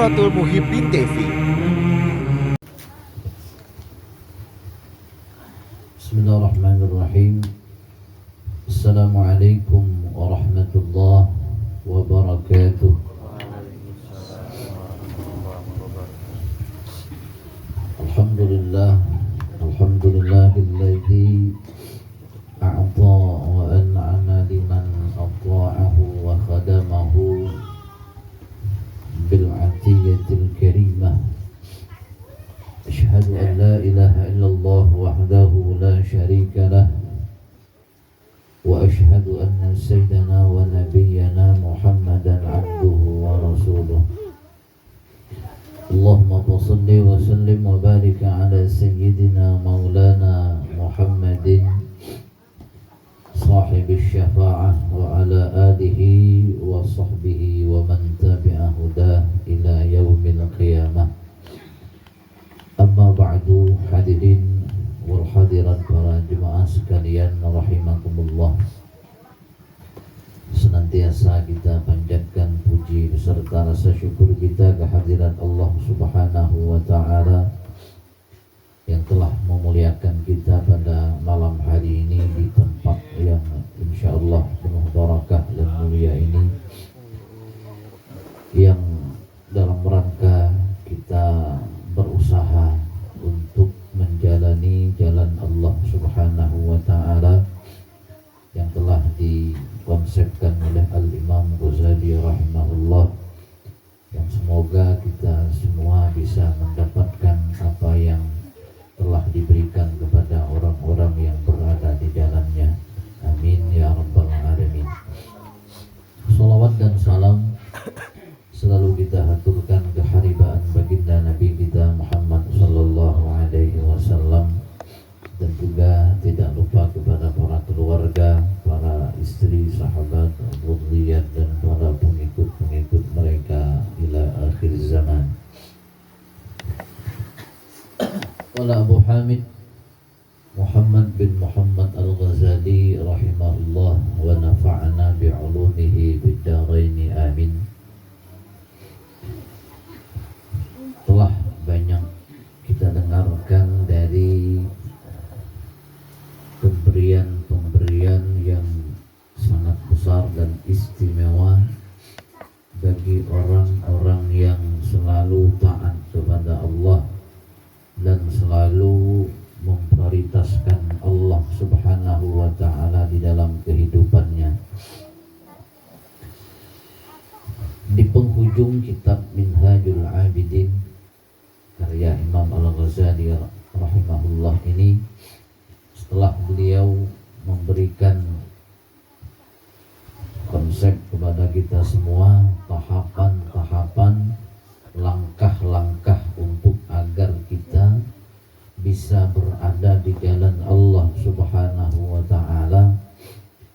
Idaratul Muhibbin TV. Bismillahirrahmanirrahim. Assalamualaikum warahmatullahi wabarakatuh. Alhamdulillah, alhamdulillahilladzi a'ta wa an'ama liman ata'ahu wa khadamahu bil 'atiyatil karimah. Asyhadu an la ilaha illallah wahdahu la syarika lah wa asyhadu anna sayyidana wa nabiyyana Muhammadan 'abduhu wa rasuluh. Allahumma shalli wa sallim wa barik ala sayyidina maulana Muhammadin sahibi syafa'ah wa ala alihi wa sahbihi wa man tabi'a hudah ila yaumil qiyamah. Amma ba'du, hadirin wal hadirat, para jemaah sekalian rahimakumullah. Senantiasa kita panjatkan puji beserta rasa syukur kita kehadirat Allah Subhanahu wa ta'ala yang telah memuliakan kita pada malam hari ini di tempat yang insyaallah penuh barakah dan mulia ini, yang dalam rangka kita berusaha untuk menjalani jalan Allah Subhanahu wa ta'ala yang telah dikonsepkan oleh Al-Imam Ghazali rahimahullah, yang semoga kita semua bisa mendapatkan apa yang telah diberikan kepada orang-orang yang berada di jalannya. Amin ya rabbal alamin. Salawat dan salam selalu kita haturkan keharibaan baginda Nabi kita Muhammad sallallahu alaihi wasallam, dan juga tidak lupa kepada para keluarga, para istri, sahabat, dzurriyyat, dan para pengikut-pengikut mereka ila akhir zaman. Qala Abu Hamid Muhammad bin Muhammad Al-Ghazali rahimahullah wa nafa'ana bi'ulumihi bid-dharain amin. Telah banyak kita dengarkan dari pemberian yang sangat besar dan istimewa bagi orang-orang yang selalu taat kepada Allah dan selalu memprioritaskan Allah Subhanahu wa ta'ala di dalam kehidupannya. Di penghujung kitab Minhajul Abidin karya Imam Al-Ghazali rahimahullah ini, setelah beliau memberikan konsep kepada kita semua, tahapan-tahapan, langkah-langkah untuk agar kita bisa berada di jalan Allah Subhanahu wa ta'ala,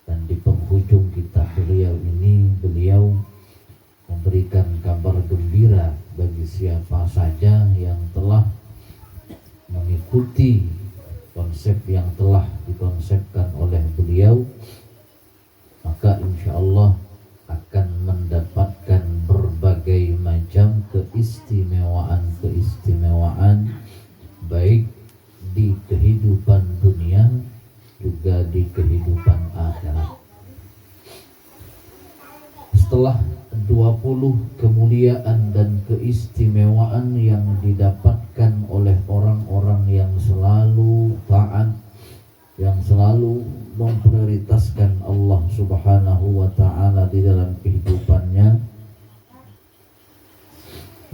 dan di penghujung kitab beliau ini beliau memberikan kabar gembira bagi siapa saja yang telah mengikuti konsep yang telah dikonsepkan oleh beliau, maka insya Allah akan mendapatkan berbagai macam keistimewaan baik di kehidupan dunia juga di kehidupan akhirat. Setelah 20 kemuliaan dan keistimewaan yang didapatkan oleh orang-orang yang selalu taat, yang selalu memprioritaskan Allah Subhanahu wa ta'ala di dalam kehidupannya,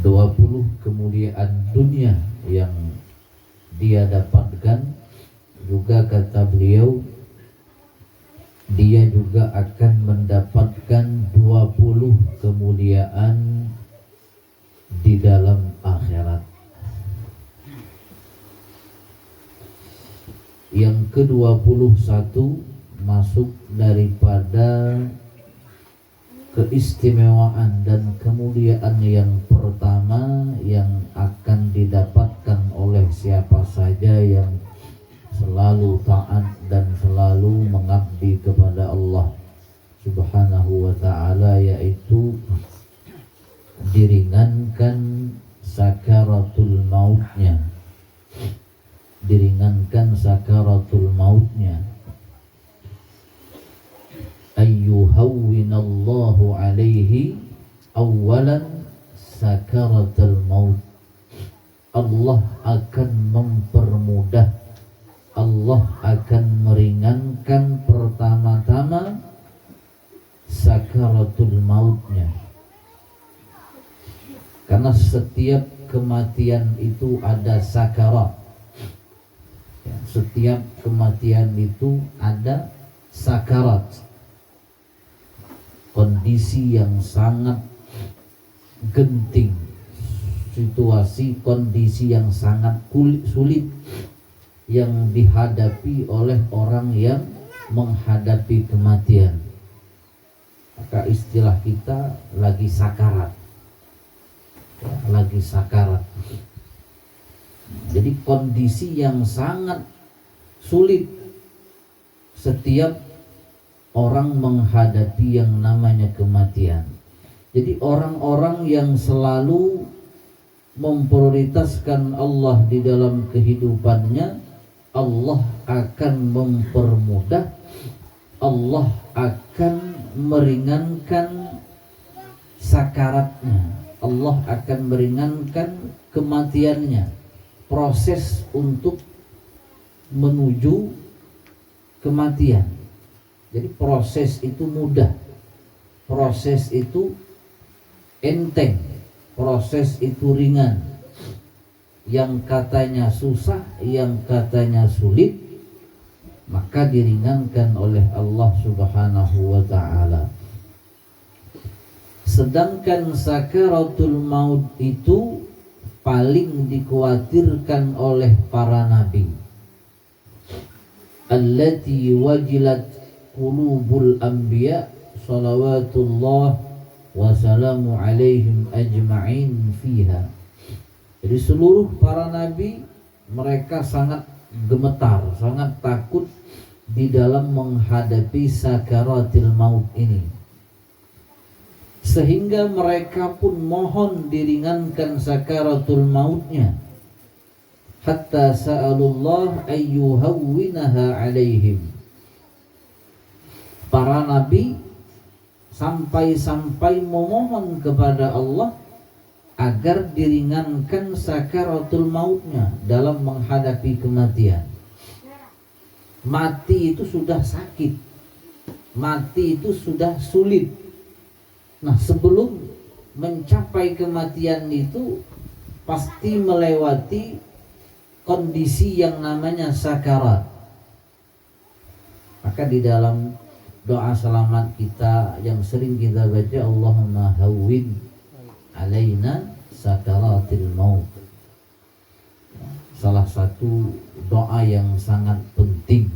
20 kemuliaan dunia yang dia dapatkan juga, kata beliau, dia juga akan mendapatkan 20 kemuliaan di dalam akhirat. Yang ke-21 masuk daripada keistimewaan dan kemuliaan yang pertama yang akan didapatkan oleh siapa saja yang selalu taat dan selalu mengabdi kepada Allah Subhanahu wa ta'ala, yaitu diringankan sakaratul mautnya, diringankan sakaratul mautnya. Ayyuhawwinallahu alaihi awalan sakaratul maut. Allah akan mempermudah, Allah akan meringankan pertama-tama sakaratul mautnya. Karena setiap kematian itu ada sakarat ya, setiap kematian itu ada sakarat, kondisi yang sangat genting, situasi kondisi yang sangat sulit yang dihadapi oleh orang yang menghadapi kematian. Maka istilah kita lagi sakarat ya, lagi sakarat. Jadi kondisi yang sangat sulit setiap orang menghadapi yang namanya kematian. Jadi orang-orang yang selalu memprioritaskan Allah di dalam kehidupannya, Allah akan mempermudah, Allah akan meringankan sakaratnya, Allah akan meringankan kematiannya, proses untuk menuju kematian. Jadi proses itu mudah, proses itu enteng, proses itu ringan. Yang katanya susah, yang katanya sulit, maka diringankan oleh Allah Subhanahu wa ta'ala. Sedangkan sakaratul maut itu paling dikhawatirkan oleh para nabi. Allati wajilat qulubul anbiya salawatullah wa salamu alaihim ajma'in fiha. Jadi seluruh para nabi mereka sangat gemetar, sangat takut di dalam menghadapi sakaratil maut ini, sehingga mereka pun mohon diringankan sakaratul mautnya, hatta sa'alullah ayyuhawwinaha alaihim. Para nabi sampai-sampai memohon kepada Allah agar diringankan sakaratul mautnya dalam menghadapi kematian. Mati itu sudah sakit, mati itu sudah sulit. Nah, sebelum mencapai kematian itu pasti melewati kondisi yang namanya sakarat. Maka di dalam doa selamat kita yang sering kita baca, Allahumma hawwin alaina sakaratil maut. Salah satu doa yang sangat penting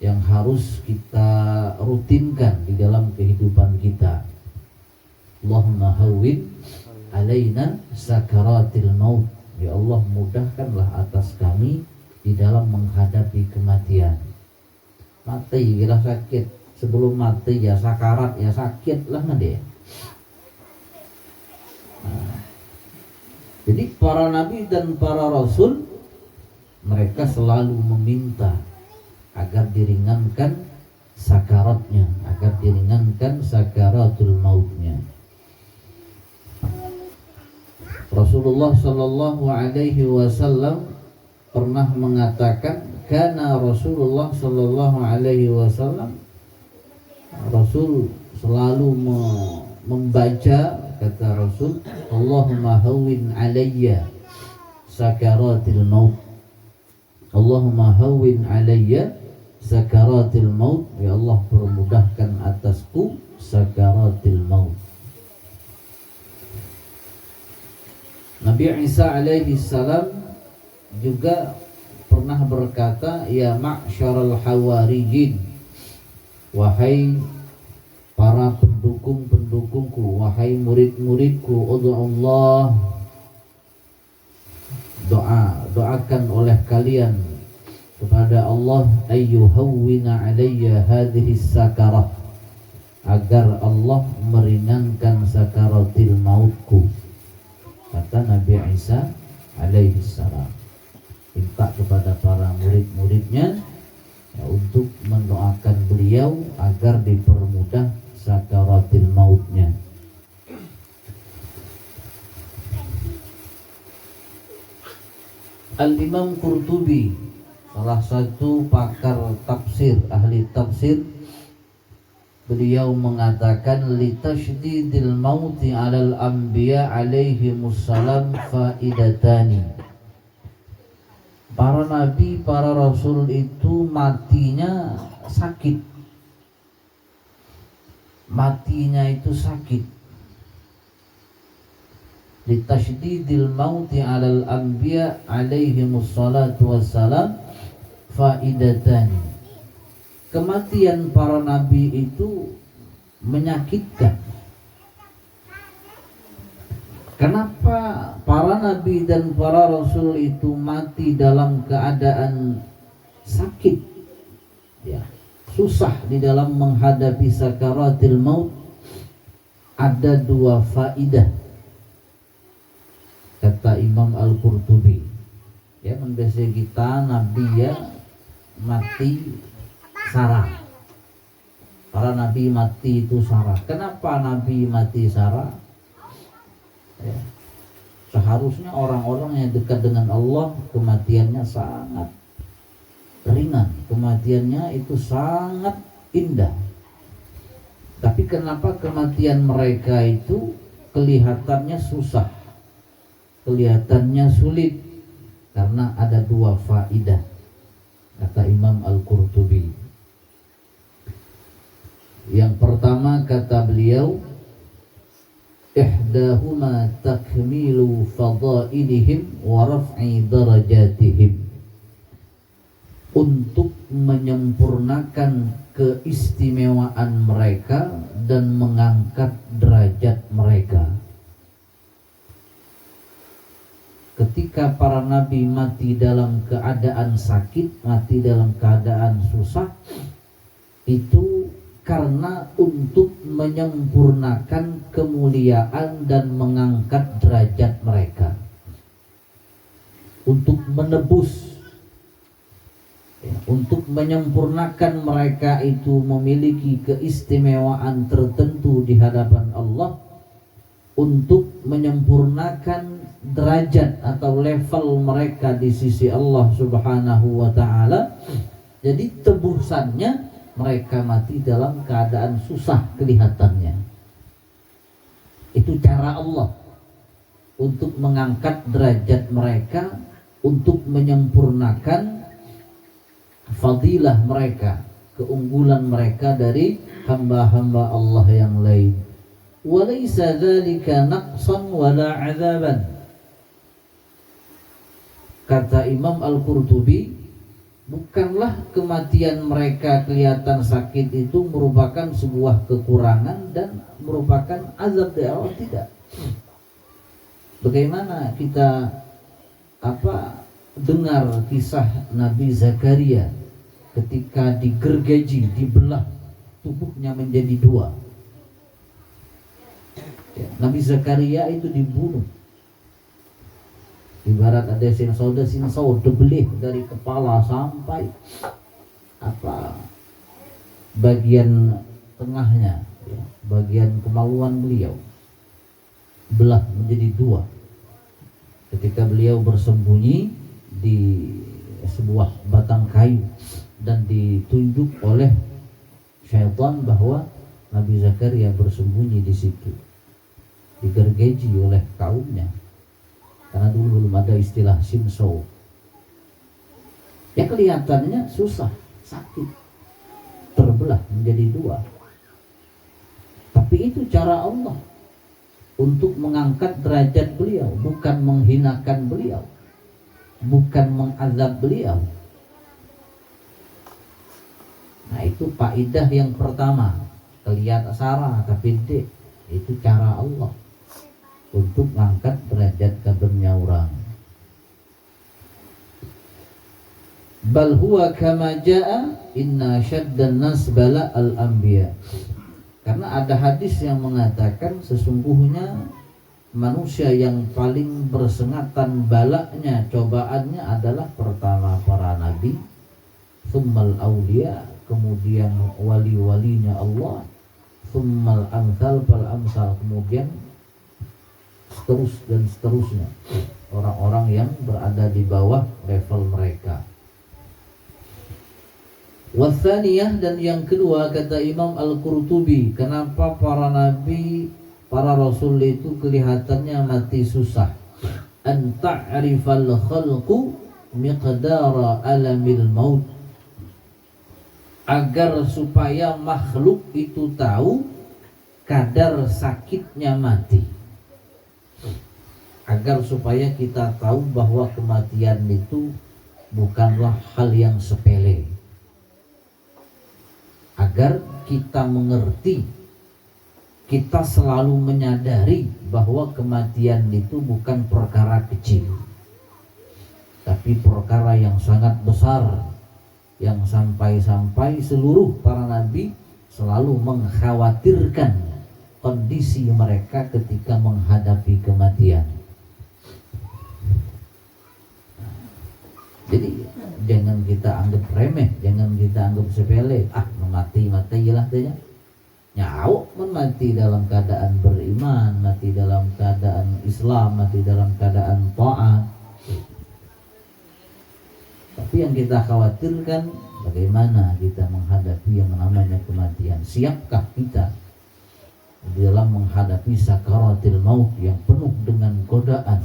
yang harus kita rutinkan di dalam kehidupan kita. Allahumma hawwin alaina sakaratil maut. Ya Allah, mudahkanlah atas kami di dalam menghadapi kematian. Mati kira sakit, sebelum mati ya sakarat ya sakit lah dia. Jadi para nabi dan para rasul mereka selalu meminta agar diringankan sakaratnya, agar diringankan sakaratul mautnya. Rasulullah sallallahu alaihi wasallam pernah mengatakan, karena Rasulullah sallallahu alaihi wasallam, Rasul selalu membaca, kata Rasul, Allahumma hawwin alayya sakaratil maut. Allahumma hawwin alayya sakaratil maut. Ya Allah, permudahkan atasku sakaratil maut. Nabi Isa alaihi salam juga pernah berkata, ya ma'syaral hawariyin, wahai para pendukung-pendukungku, wahai murid-muridku, ud'ullah, doakan oleh kalian kepada Allah, ayyuhawwina alayya hadhihi sakarah, agar Allah meringankan sakaratil mautku, kata Nabi Isa alaihi salam. Minta kepada para murid-muridnya ya, untuk mendoakan beliau agar dipermudah sakaratil mautnya. Al-Imam Qurtubi, salah satu pakar tafsir, ahli tafsir, beliau mengatakan litasydidil mauti 'alal anbiya alaihimussalam faidatani. Para nabi, para rasul itu matinya sakit. Matinya itu sakit. Litasydidil mauti 'alal anbiya alaihimussalatu wassalam faidatani. Kematian para nabi itu menyakitkan. Kenapa para nabi dan para rasul itu mati dalam keadaan sakit? Ya, susah di dalam menghadapi sakaratil maut. Ada dua faidah, kata Imam Al-Qurtubi. Ya, membahas kita nabi ya mati sarah. Para nabi mati itu sarah. Kenapa nabi mati sarah? Ya, seharusnya orang-orang yang dekat dengan Allah kematiannya sangat ringan, kematiannya itu sangat indah. Tapi kenapa kematian mereka itu kelihatannya susah, kelihatannya sulit? Karena ada dua faidah, kata Imam Al-Qurtubi. Yang pertama kata beliau, ihdahuma takmilu fadailihim wa raf'i darajatihim. Untuk menyempurnakan keistimewaan mereka dan mengangkat derajat mereka. Ketika para nabi mati dalam keadaan sakit, mati dalam keadaan susah, itu karena untuk menyempurnakan kemuliaan dan mengangkat derajat mereka, untuk menebus, ya, untuk menyempurnakan mereka itu memiliki keistimewaan tertentu di hadapan Allah, untuk menyempurnakan derajat atau level mereka di sisi Allah Subhanahu wa ta'ala. Jadi tebusannya mereka mati dalam keadaan susah kelihatannya. Itu cara Allah untuk mengangkat derajat mereka, untuk menyempurnakan fadilah mereka, keunggulan mereka dari hamba-hamba Allah yang lain. Walaysa dzalika naqsan wala 'adzaban. Kata Imam Al-Qurtubi, bukanlah kematian mereka kelihatan sakit itu merupakan sebuah kekurangan dan merupakan azab dari Allah, tidak. Bagaimana kita dengar kisah Nabi Zakaria ketika digergaji, dibelah tubuhnya menjadi dua. Ya, Nabi Zakaria itu dibunuh. Ibarat ada sinsau dibelih dari kepala sampai bagian tengahnya, ya, bagian kemaluan beliau belah menjadi dua. Ketika beliau bersembunyi di sebuah batang kayu dan ditunjuk oleh syaitan bahwa Nabi Zakaria bersembunyi di situ, digergaji oleh kaumnya. Karena dulu belum ada istilah simso. Ya kelihatannya susah, sakit, terbelah menjadi dua. Tapi itu cara Allah untuk mengangkat derajat beliau, bukan menghinakan beliau, bukan mengazab beliau. Nah itu faedah yang pertama. Kelihatan sarah tapi itu cara Allah untuk mengangkat derajat kabarnya orang. Bal huwa kama jaa inna syaddan nas bala al anbiya. Karena ada hadis yang mengatakan sesungguhnya manusia yang paling bersengatan balaknya, cobaannya adalah pertama para nabi, tsummal auliya, kemudian wali-walinya Allah, tsummal amsal fal amsal, kemudian seterus dan seterusnya, orang-orang yang berada di bawah level mereka. Watsaniyah, dan yang kedua kata Imam Al-Qurtubi, kenapa para nabi, para rasul itu kelihatannya mati susah? An ta'rifal khalqu miqdara alamil maut, agar supaya makhluk itu tahu kadar sakitnya mati, agar supaya kita tahu bahwa kematian itu bukanlah hal yang sepele, agar kita mengerti, kita selalu menyadari bahwa kematian itu bukan perkara kecil, tapi perkara yang sangat besar, yang sampai-sampai seluruh para nabi selalu mengkhawatirkan kondisi mereka ketika menghadapi kematian. Jadi jangan kita anggap remeh, jangan kita anggap sepele. Mati-matilah saja. Nyawa pun mati dalam keadaan beriman, mati dalam keadaan Islam, mati dalam keadaan taat. Tapi yang kita khawatirkan bagaimana kita menghadapi yang namanya kematian. Siapkah kita di dalam menghadapi sakaratil maut yang penuh dengan godaan?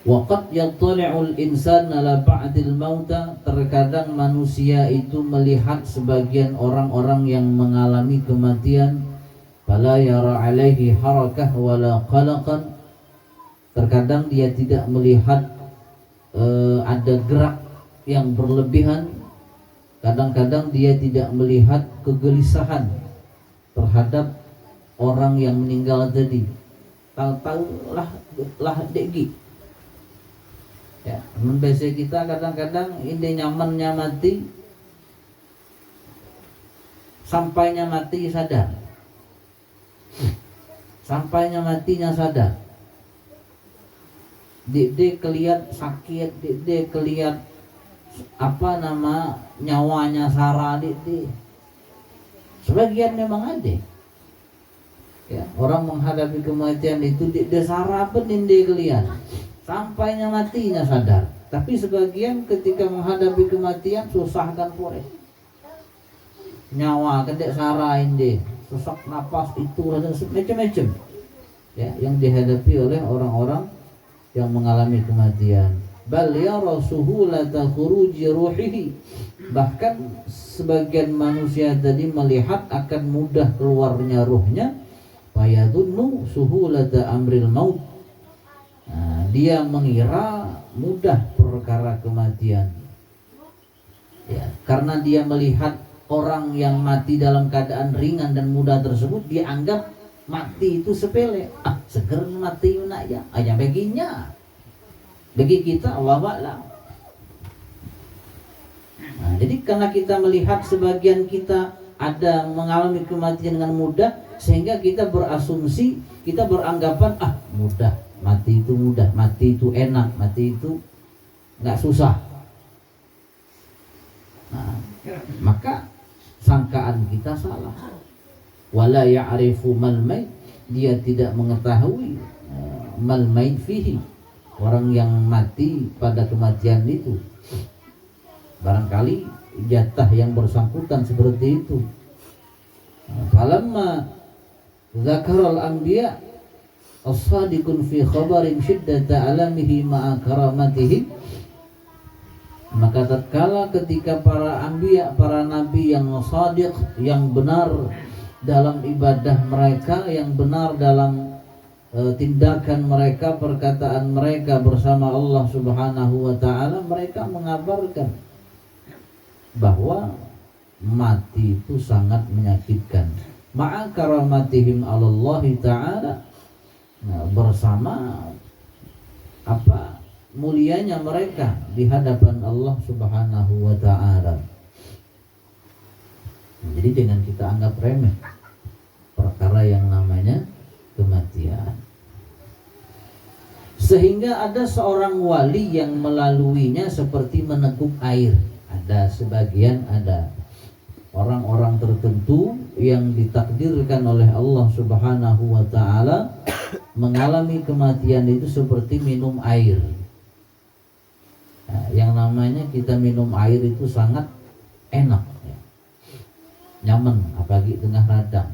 Waqad yattali'ul insan ala ba'dil mauta, terkadang manusia itu melihat sebagian orang-orang yang mengalami kematian, fala yara alaihi harakah wala qalaqan, terkadang dia tidak melihat ada gerak yang berlebihan, kadang-kadang dia tidak melihat kegelisahan terhadap orang yang meninggal tadi. Tahu-tahu lah degi. Ya, biasa kita kadang-kadang ini nyamannya mati, sampainya mati sadar, sampainya matinya sadar. Dia kelihat sakit, dia kelihat nyawanya sara, dia. Sebagian memang ada. Ya, orang menghadapi kematian itu dia sara pun dia kelihatan. Sampainya matinya sadar. Tapi sebagian ketika menghadapi kematian susah dan foreh. Nyawa kedek sarain deh, sesak napas itu dan macam-macam. Ya, yang dihadapi oleh orang-orang yang mengalami kematian. Bal yara suhulata khuruji ruhihi. Bahkan sebagian manusia tadi melihat akan mudah keluarnya ruhnya. Fayadunnu suhulata amril maut. Nah, dia mengira mudah perkara kematian, ya, karena dia melihat orang yang mati dalam keadaan ringan dan mudah tersebut, dia anggap mati itu sepele. Seger mati nak ya, hanya baginya, bagi kita Allah Ta'ala. Nah, jadi karena kita melihat sebagian kita ada mengalami kematian dengan mudah, sehingga kita berasumsi, kita beranggapan mudah. Mati itu mudah, mati itu enak, mati itu nggak susah. Nah, maka sangkaan kita salah. Wala ya'rifu mal mait, dia tidak mengetahui mal mait fihi, orang yang mati pada kematian itu. Barangkali jatah yang bersangkutan seperti itu. Falamma zakaral anbiya as-sadiqun fi khabarin syiddata alamihi ma'a karamatihi, maka tatkala ketika para anbiya, para nabi yang shadiq, yang benar dalam ibadah mereka, yang benar dalam tindakan mereka, perkataan mereka bersama Allah Subhanahu wa ta'ala, mereka mengabarkan bahwa mati itu sangat menyakitkan. Ma'a karamatihim 'alallahi ta'ala, bersama mulianya mereka di hadapan Allah Subhanahu wa ta'ala. Jadi jangan kita anggap remeh. perkara yang namanya kematian. Sehingga ada seorang wali yang melaluinya seperti meneguk air. Ada sebagian, ada orang-orang tertentu yang ditakdirkan oleh Allah Subhanahu wa ta'ala mengalami kematian itu seperti minum air. Nah, yang namanya kita minum air itu sangat enak ya. Nyaman, apalagi tengah radang.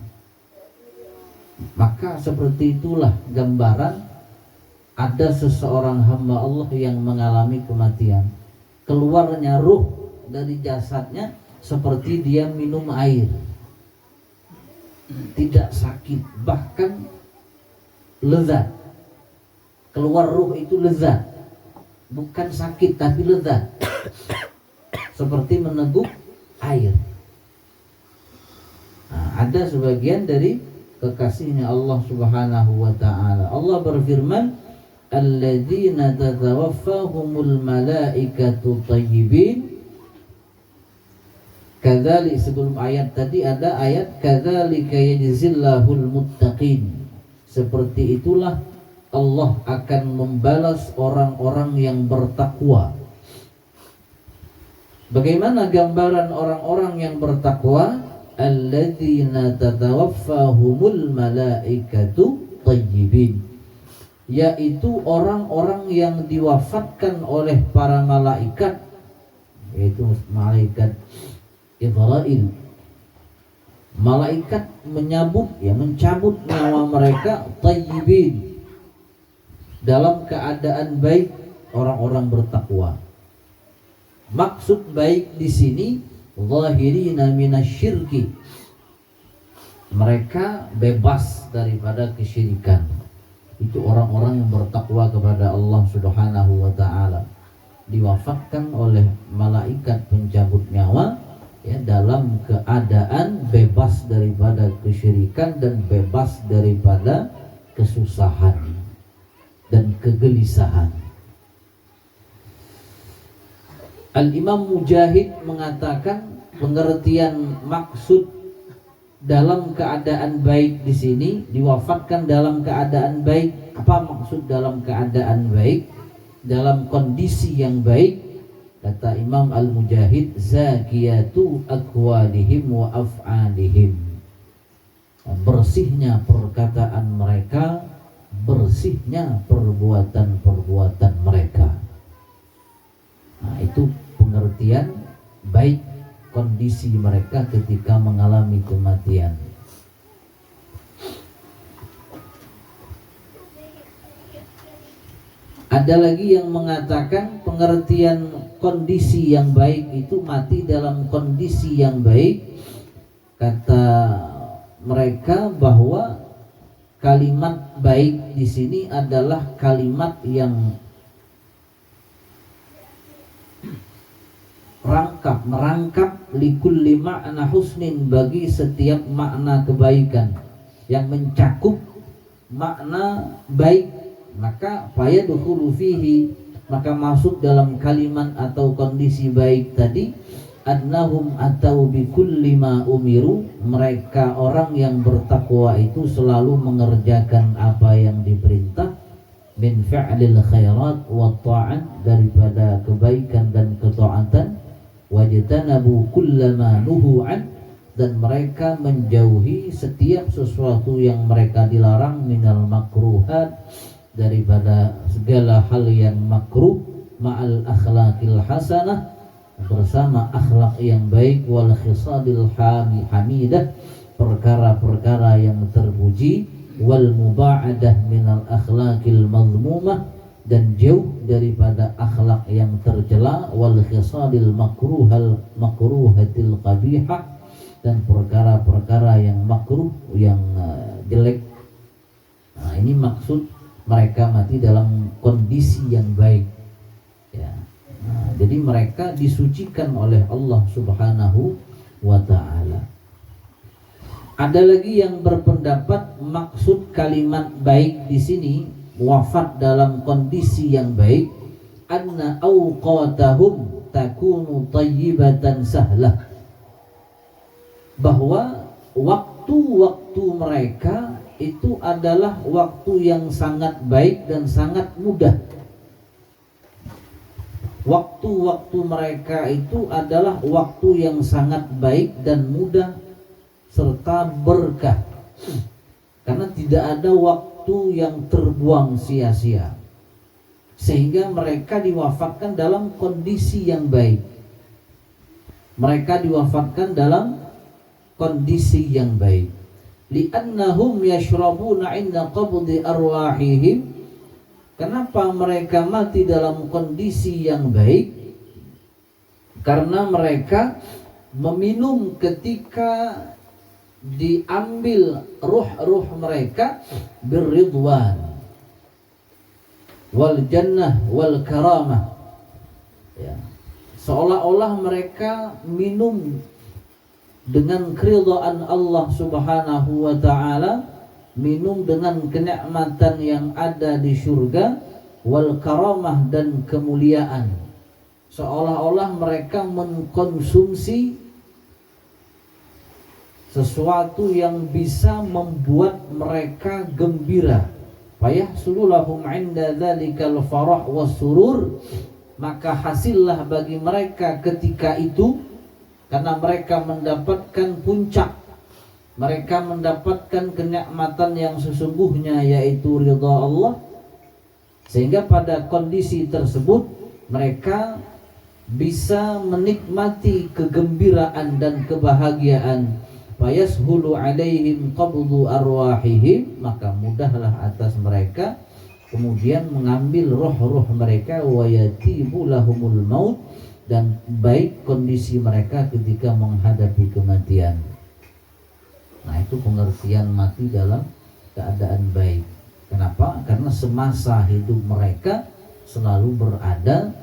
Maka seperti itulah gambaran ada seseorang hamba Allah yang mengalami kematian. Keluarnya ruh dari jasadnya seperti dia minum air. Tidak sakit, bahkan lezat. Keluar ruh itu lezat. Bukan sakit tapi lezat. Seperti meneguk air. Nah, ada sebagian dari kekasihnya Allah Subhanahu wa ta'ala. Allah berfirman, alladzina tatawaffahumul malaikatu tayyibin. Kadzalik, sebelum ayat tadi ada ayat kadzalika yajzillahul muttaqin. Seperti itulah Allah akan membalas orang-orang yang bertakwa. Bagaimana gambaran orang-orang yang bertakwa? Alladzina tatawaffahumul malaikatu tayyibin, yaitu orang-orang yang diwafatkan oleh para malaikat, yaitu malaikat Ibrahim. Malaikat mencabut nyawa mereka tayyibin, dalam keadaan baik, orang-orang bertakwa. Maksud baik di sini zahirina minasyirki, mereka bebas daripada kesyirikan. Itu orang-orang yang bertakwa kepada Allah Subhanahu wa ta'ala, diwafatkan oleh malaikat pencabut nyawa ya, dalam keadaan bebas daripada kesyirikan dan bebas daripada kesusahan dan kegelisahan. Al-Imam Mujahid mengatakan pengertian maksud dalam keadaan baik di sini, diwafatkan dalam keadaan baik. Apa maksud dalam keadaan baik? Dalam kondisi yang baik. Kata Imam Al-Mujahid, zakiyatu aqwalihim wa af'alihim, bersihnya perkataan mereka, bersihnya perbuatan-perbuatan mereka. Nah, itu pengertian baik kondisi mereka ketika mengalami kematian. Ada lagi yang mengatakan pengertian kondisi yang baik itu mati dalam kondisi yang baik. Kata mereka bahwa kalimat baik di sini adalah kalimat yang merangkap likulli ma'na husnin, bagi setiap makna kebaikan yang mencakup makna baik, maka fayadkhulu fihi, maka masuk dalam kalimat atau kondisi baik tadi annahum atau bikulli ma umiru, mereka orang yang bertakwa itu selalu mengerjakan apa yang diperintah, min fa'lil khairat wa ta'an, daripada kebaikan dan ketaatan, wajtanabu kullama nuhu'an, dan mereka menjauhi setiap sesuatu yang mereka dilarang, minal makruhat, daripada segala hal yang makruh, ma'al akhlaqil hasanah, bersama akhlak yang baik, wal khisadil hamidah, perkara-perkara yang terpuji, wal muba'adah minal akhlaqil mazmumah, dan jauh daripada akhlak yang tercela, wal khisadil makruhatil qabihah, dan perkara-perkara yang makruh, yang jelek. Nah, ini maksud mereka mati dalam kondisi yang baik ya. Nah, jadi mereka disucikan oleh Allah Subhanahu wa ta'ala. Ada lagi yang berpendapat maksud kalimat baik di sini, wafat dalam kondisi yang baik, anna awqatahum takunu tayyibatan sahlah, bahwa waktu-waktu waktu mereka itu adalah waktu yang sangat baik dan sangat mudah. Waktu-waktu mereka itu adalah waktu yang sangat baik dan mudah serta berkah. Karena tidak ada waktu yang terbuang sia-sia. Sehingga mereka diwafatkan dalam kondisi yang baik. Mereka diwafatkan dalam kondisi yang baik. Li'annahum yashrabuna 'inda qabdi arwahihim. Kenapa mereka mati dalam kondisi yang baik? Karena mereka meminum ketika diambil ruh-ruh mereka birridwan wal jannah wal karamah. Ya. Seolah-olah mereka minum dengan keridhaan Allah Subhanahu wa ta'ala, minum dengan kenikmatan yang ada di surga, wal karamah dan kemuliaan. Seolah-olah mereka mengkonsumsi sesuatu yang bisa membuat mereka gembira. Fayahsululahum 'inda dzalikal farah was surur, maka hasillah bagi mereka ketika itu, karena mereka mendapatkan puncak, mereka mendapatkan kenikmatan yang sesungguhnya, yaitu ridha Allah. Sehingga pada kondisi tersebut mereka bisa menikmati kegembiraan dan kebahagiaan. Fayashulu alaihim qabdu arwahihim, maka mudahlah atas mereka kemudian mengambil roh-roh mereka. Wa yatibu lahumul maut, dan baik kondisi mereka ketika menghadapi kematian. Nah, itu pengertian mati dalam keadaan baik. Kenapa? Karena semasa hidup mereka selalu berada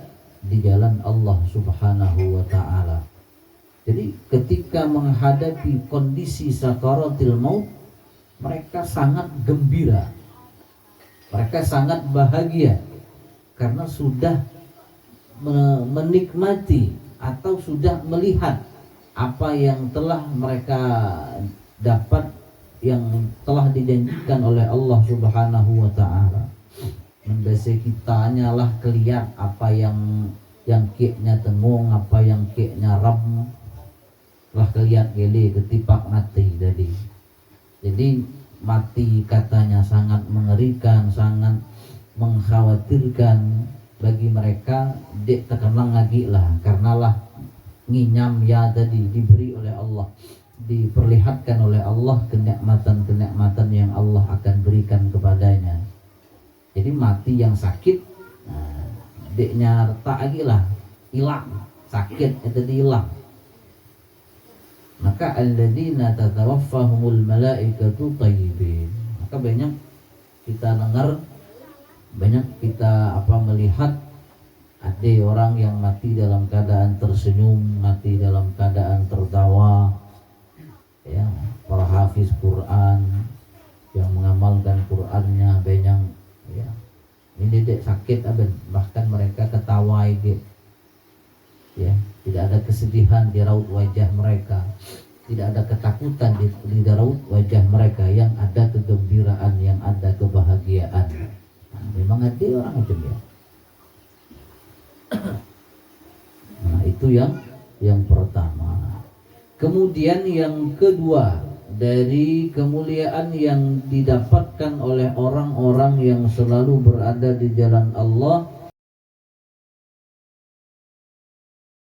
di jalan Allah Subhanahu wa ta'ala. Jadi ketika menghadapi kondisi sakaratil maut, mereka sangat gembira, mereka sangat bahagia, karena sudah menikmati atau sudah melihat apa yang telah mereka dapat, yang telah dijanjikan oleh Allah Subhanahu wa ta'ala. Mendese kita hanyalah kelihat apa yang kieknya tengung, apa yang kieknya ram, lah kelihat gele ketipak mati tadi. Jadi mati katanya sangat mengerikan, sangat mengkhawatirkan bagi mereka. Dek terkenang lagi lah, karena lah nginyam ya tadi diberi oleh Allah, diperlihatkan oleh Allah kenikmatan-kenikmatan yang Allah akan berikan kepadanya. Jadi mati yang sakit, nah, deknya retak lagi lah, hilang sakit itu hilang. Maka alladzina tatawaffahumul malaikatu thayyibin. Maka banyak kita dengar, banyak kita melihat ada orang yang mati dalam keadaan tersenyum, mati dalam keadaan tertawa. Ya, para hafiz Quran yang mengamalkan Qurannya banyak. Ya, ini dek sakit aben, bahkan mereka ketawa gitu. Ya, tidak ada kesedihan di raut wajah mereka, tidak ada ketakutan di raut wajah mereka, yang ada kegembiraan, yang ada kebahagiaan. Nah, memang ada orang macam ya. Nah, itu yang pertama. Kemudian yang kedua, dari kemuliaan yang didapatkan oleh orang-orang yang selalu berada di jalan Allah,